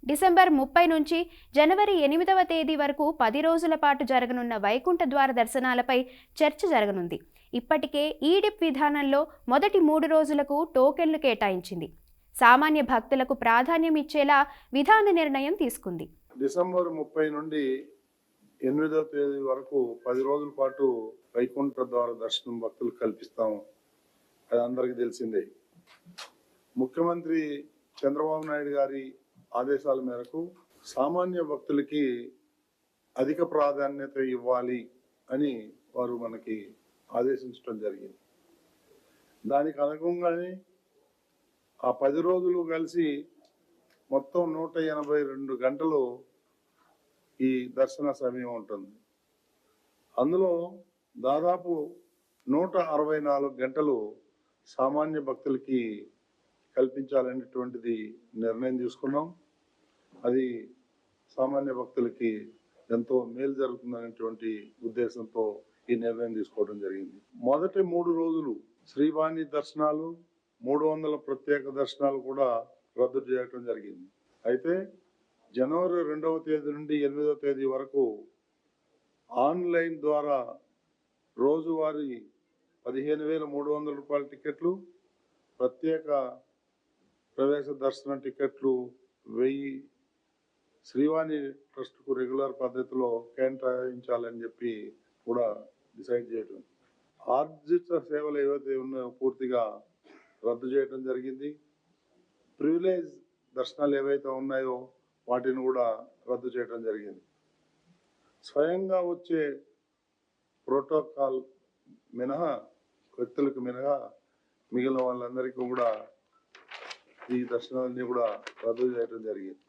December 30 నుంచి జనవరి 8వ తేదీ వరకు 10 రోజుల పాటు జరగనున్న వైకుంఠ ద్వార దర్శనాలపై చర్చ జరగనుంది. ఇప్పటికే ఈడిప్ విధానంలో మొదటి 3 రోజులకు టోకెన్లు కేటాయించింది. సామాన్య భక్తులకు ప్రాధాన్యం ఇచ్చేలా విధాన నిర్ణయం తీసుకుంది. డిసెంబర్ 30 నుండి 8వ తేదీ వరకు 10 రోజుల పాటు వైకుంఠ ద్వార దర్శనం భక్తులకు కల్పిస్తాము. అది అందరికీ తెలిసిందే. ముఖ్యమంత్రి చంద్రబాబు నాయుడు గారి ఆదేశాల మేరకు సామాన్య భక్తులకి అధిక ప్రాధాన్యత ఇవ్వాలి అని వారు మనకి ఆదేశించడం జరిగింది. దానికి అనుగుణంగానే ఆ 10 రోజులు కలిసి మొత్తం 182 గంటలు ఈ దర్శన సమయం ఉంటుంది. అందులో దాదాపు 164 గంటలు సామాన్య భక్తులకి కల్పించాలనేటువంటిది నిర్ణయం తీసుకున్నాం. అది సామాన్య భక్తులకి ఎంతో మేలు జరుగుతుందనేటువంటి ఉద్దేశంతో ఈ నిర్ణయం తీసుకోవడం జరిగింది. మొదటి 3 రోజులు శ్రీవాణి దర్శనాలు, 300 ప్రత్యేక దర్శనాలు కూడా రద్దు చేయడం జరిగింది. అయితే జనవరి 2వ తేదీ నుండి 8వ తేదీ వరకు ఆన్లైన్ ద్వారా రోజువారీ 15,300 రూపాయల టికెట్లు, ప్రత్యేక ప్రవేశ దర్శన టికెట్లు 1000 శ్రీవాణి ట్రస్ట్కు రెగ్యులర్ పద్ధతిలో కేటాయించాలని చెప్పి కూడా డిసైడ్ చేయడం. ఆర్జిత సేవలు ఏవైతే ఉన్నాయో పూర్తిగా రద్దు చేయడం జరిగింది. ప్రివిలేజ్ దర్శనాలు ఏవైతే ఉన్నాయో వాటిని కూడా రద్దు చేయడం జరిగింది. స్వయంగా వచ్చే ప్రోటోకాల్ మినహా వ్యక్తులకు మినహా మిగిలిన వాళ్ళందరికీ కూడా ఈ దర్శనాలన్నీ కూడా రద్దు చేయడం జరిగింది.